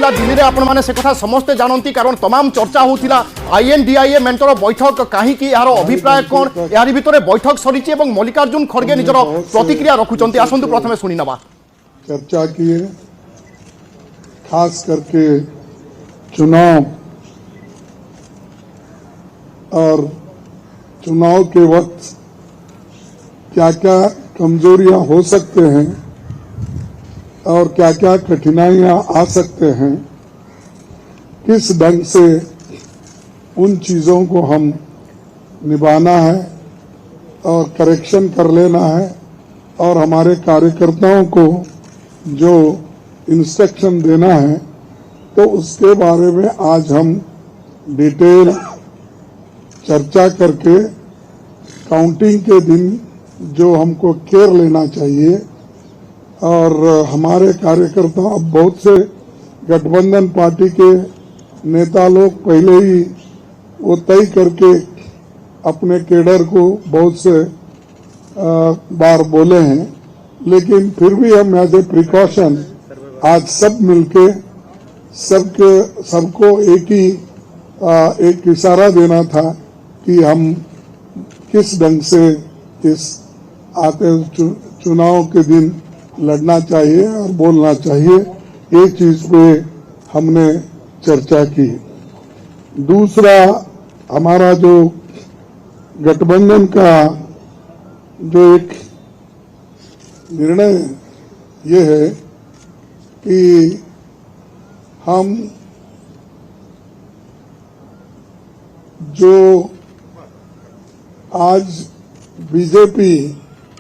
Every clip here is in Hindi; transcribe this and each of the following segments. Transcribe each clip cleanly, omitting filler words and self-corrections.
होता दिल्ली में आपण मैंने से कथा समस्ते जानती कारण तमाम चर्चा होता आईएनडीआईए मेंटर बैठक कहीं यार अभिप्राय कौन यार भितर बैठक सरी मल्लिकार्जुन खड़गे निजर प्रतिक्रिया रखुंट आसतु प्रथम शुणी नवा चर्चा की है, खास करके चुनाव और चुनाव के वक्त क्या क्या कमजोरियां हो सकते हैं और क्या क्या कठिनाइयां आ सकते हैं, किस ढंग से उन चीज़ों को हम निभाना है और करेक्शन कर लेना है और हमारे कार्यकर्ताओं को जो इंस्ट्रक्शन देना है, तो उसके बारे में आज हम डिटेल चर्चा करके काउंटिंग के दिन जो हमको केयर लेना चाहिए और हमारे कार्यकर्ता अब बहुत से गठबंधन पार्टी के नेता लोग पहले ही वो तय करके अपने केडर को बहुत से बार बोले हैं, लेकिन फिर भी हम एज ए प्रिकॉशन आज सब मिलके सबको एक इशारा देना था कि हम किस ढंग से इस आते चुनाव के दिन लड़ना चाहिए और बोलना चाहिए। एक चीज पे हमने चर्चा की। दूसरा, हमारा जो गठबंधन का जो एक निर्णय ये है कि हम जो आज बीजेपी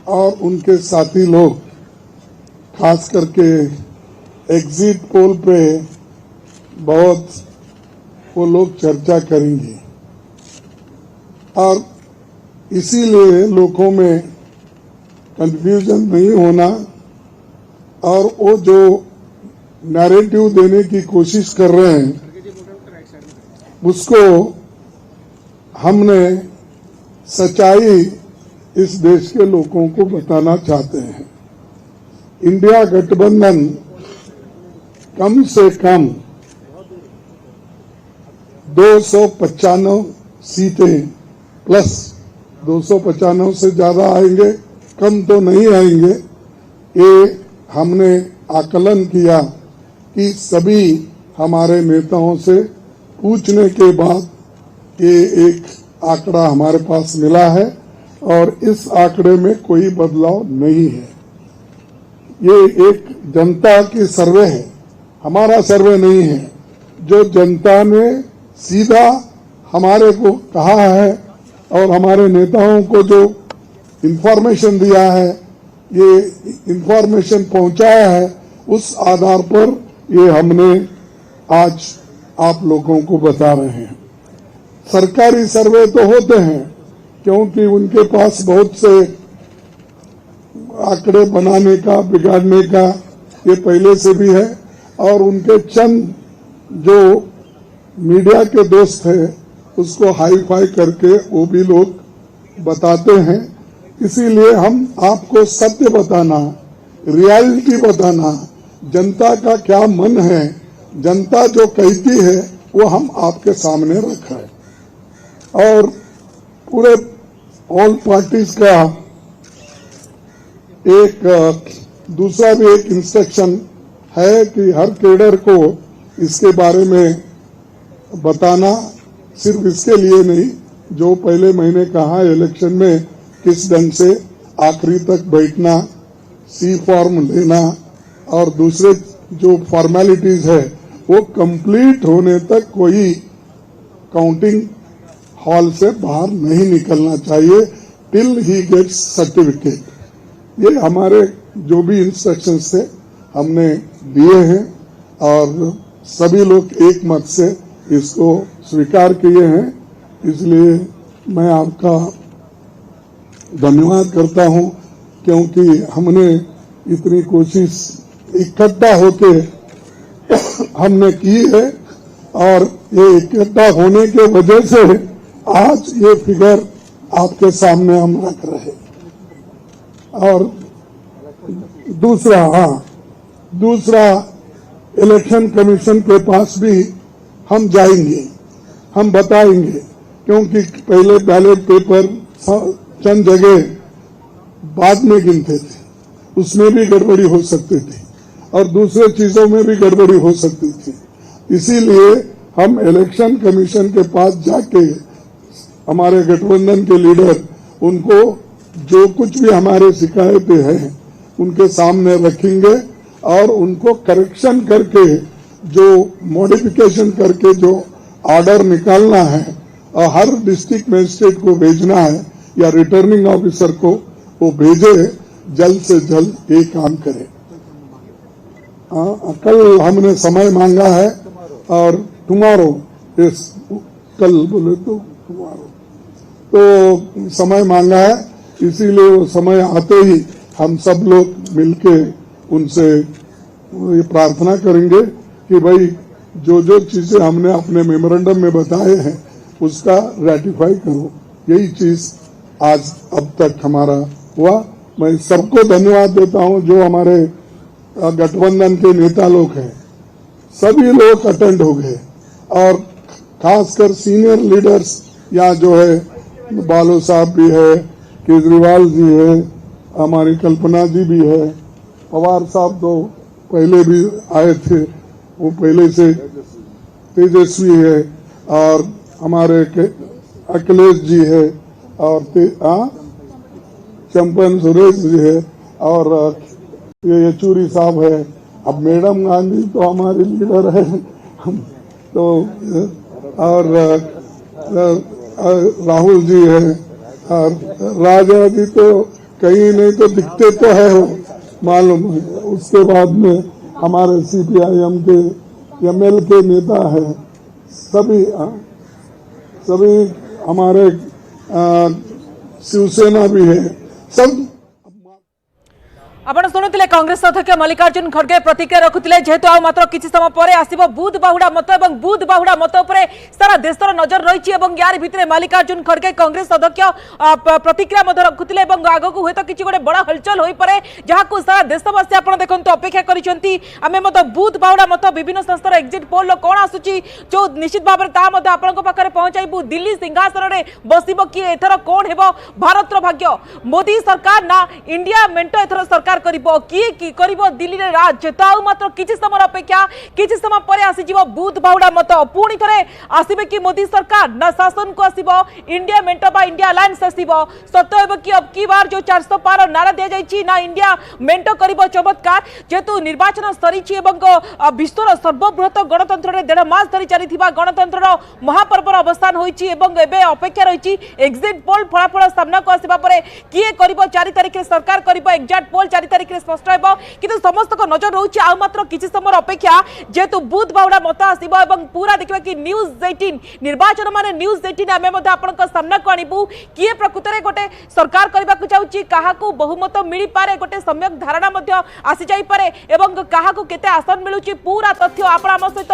और उनके साथी लोग खास करके एग्जिट पोल पे बहुत वो लोग चर्चा करेंगे और इसीलिए लोगों में कंफ्यूजन नहीं होना और वो जो नैरेटिव देने की कोशिश कर रहे हैं उसको हमने सच्चाई इस देश के लोगों को बताना चाहते हैं। इंडिया गठबंधन कम से कम 295 सीटें प्लस 295 से ज्यादा आएंगे, कम तो नहीं आएंगे। ये हमने आकलन किया कि सभी हमारे नेताओं से पूछने के बाद ये एक आंकड़ा हमारे पास मिला है और इस आंकड़े में कोई बदलाव नहीं है। ये एक जनता की सर्वे है, हमारा सर्वे नहीं है। जो जनता ने सीधा हमारे को कहा है और हमारे नेताओं को जो इंफॉर्मेशन दिया है, ये इंफॉर्मेशन पहुंचाया है, उस आधार पर ये हमने आज आप लोगों को बता रहे हैं। सरकारी सर्वे तो होते हैं क्योंकि उनके पास बहुत से आंकड़े बनाने का बिगाड़ने का ये पहले से भी है और उनके चंद जो मीडिया के दोस्त हैं उसको हाई फाई करके वो भी लोग बताते हैं। इसीलिए हम आपको सत्य बताना, रियलिटी बताना, जनता का क्या मन है, जनता जो कहती है वो हम आपके सामने रखा है। और पूरे ऑल पार्टीज का एक दूसरा भी एक इंस्ट्रक्शन है कि हर कैडर को इसके बारे में बताना, सिर्फ इसके लिए नहीं, जो पहले महीने कहा इलेक्शन में किस ढंग से आखिरी तक बैठना, सी फॉर्म लेना और दूसरे जो फॉर्मेलिटीज है वो कंप्लीट होने तक कोई काउंटिंग हॉल से बाहर नहीं निकलना चाहिए टिल ही गेट्स सर्टिफिकेट। ये हमारे जो भी इंस्ट्रक्शंस थे हमने दिए हैं और सभी लोग एक मत से इसको स्वीकार किए हैं। इसलिए मैं आपका धन्यवाद करता हूं क्योंकि हमने इतनी कोशिश इकट्ठा होके हमने की है और ये इकट्ठा होने के वजह से आज ये फिगर आपके सामने हम रख रहे हैं। और दूसरा इलेक्शन कमीशन के पास भी हम जाएंगे, हम बताएंगे, क्योंकि पहले बैलेट पेपर चंद जगह बाद में गिनते थे, उसमें भी गड़बड़ी हो सकती थी और दूसरे चीजों में भी गड़बड़ी हो सकती थी। इसीलिए हम इलेक्शन कमीशन के पास जाके हमारे गठबंधन के लीडर उनको जो कुछ भी हमारे शिकायतें हैं उनके सामने रखेंगे और उनको करेक्शन करके जो मॉडिफिकेशन करके जो ऑर्डर निकालना है और हर डिस्ट्रिक्ट मजिस्ट्रेट को भेजना है या रिटर्निंग ऑफिसर को वो भेजे, जल्द से जल्द ये काम करे। कल हमने समय मांगा है और टुमारो, कल बोले तो टुमारो तो समय मांगा है, इसीलिए वो समय आते ही हम सब लोग मिलके उनसे ये प्रार्थना करेंगे कि भाई जो जो चीजें हमने अपने मेमोरेंडम में बताए हैं उसका रेटिफाई करो। यही चीज आज अब तक हमारा हुआ। मैं सबको धन्यवाद देता हूं जो हमारे गठबंधन के नेता लोग हैं, सभी लोग अटेंड हो गए और खासकर सीनियर लीडर्स यहाँ जो है, बालू साहब भी है, केजरीवाल जी है, हमारी कल्पना जी भी है, पवार साहब तो पहले भी आए थे, वो पहले से तेजस्वी है और हमारे अखिलेश जी है और चंपन सुरेश जी है और ये येचूरी साहब है। अब मैडम गांधी तो हमारे लीडर है तो और राहुल जी है और राजा जी तो कहीं नहीं तो दिखते तो है वो मालूम है। उसके बाद में हमारे सीपीआईएम के एमएल के नेता है, सभी हमारे शिवसेना भी है, सब। आपण शुणुले कांग्रेस अध्यक्ष मल्लिकार्जुन खड़गे प्रतिक्रिया रखुले जेहेतु आ मात्र किसी समय पर आसब बुध बाहुड़ा मत और बुध बाहुड़ा मत उपरे सारा देशर नजर रही यार भितर मल्लिकार्जुन खड़गे कांग्रेस अध्यक्ष प्रतिक्रिया रखुले आगक हूँ तो किसी गोटे बड़ हलचल हो पारे जहाँ सारा देशवासी आप देखो अपेक्षा कर बुध बाहुड़ा मत विभिन्न संस्थार एक्जिट पोल कौन आसूची जो निश्चित भाव में आपे पहुंचाइबू दिल्ली सिंहासन में बसब किए एथर कौन हो भारत भाग्य मोदी सरकार ना इंडिया मेंट एथर सरकार करिबो किए करिबो दिल्ली रे राज तो आ मात्र किछि समय अपेक्षा किछि समय पर आसीजिवो बुध बाहुड़ा मत पुणी थरे आसीबे कि मोदी सरकार ना शासन को आसीबो इंडिया मेंट बा इंडिया अलायंस आसीबो सत्य हेबो कि अब की बार जो 400 पार नारा दिया जाइछि ना इंडिया मेंट करिबो चमत्कार जेतु निर्वाचन सरीछि एवं विश्वर सर्वबृहत गणतंत्र रे 1.5 मास धरि चलिथिबा गणतंत्र महापर्वर अवस्थान होइछि एवं एबे अपेक्षा रहिछि एक्जिट पोल फलाफल सामना को आसीबा परे किए करिबो 4 तारिख रे सरकार करिबो एक्जिट पोल 4 तारिख रे स्पष्ट हेबो किंतु समस्त को नजर रहउछि आ मात्र किछि समय अपेक्षा जेतु बुध बाहुड़ा मत आसीबो एवं पूरा देखबा कि न्यूज 18 निर्वाचन माने न्यूज 18 आमे मध्ये आपनक सामना को आनिबू किए प्रकृत रे गोटे सरकार करबा को चाहूछि काहाकू बहुमत मिली पारे गोटे सम्यक धारणा मध्ये आसी जाई पारे एवं काहाकू केते आसन मिलुछि पूरा तथ्य आपण हम सहित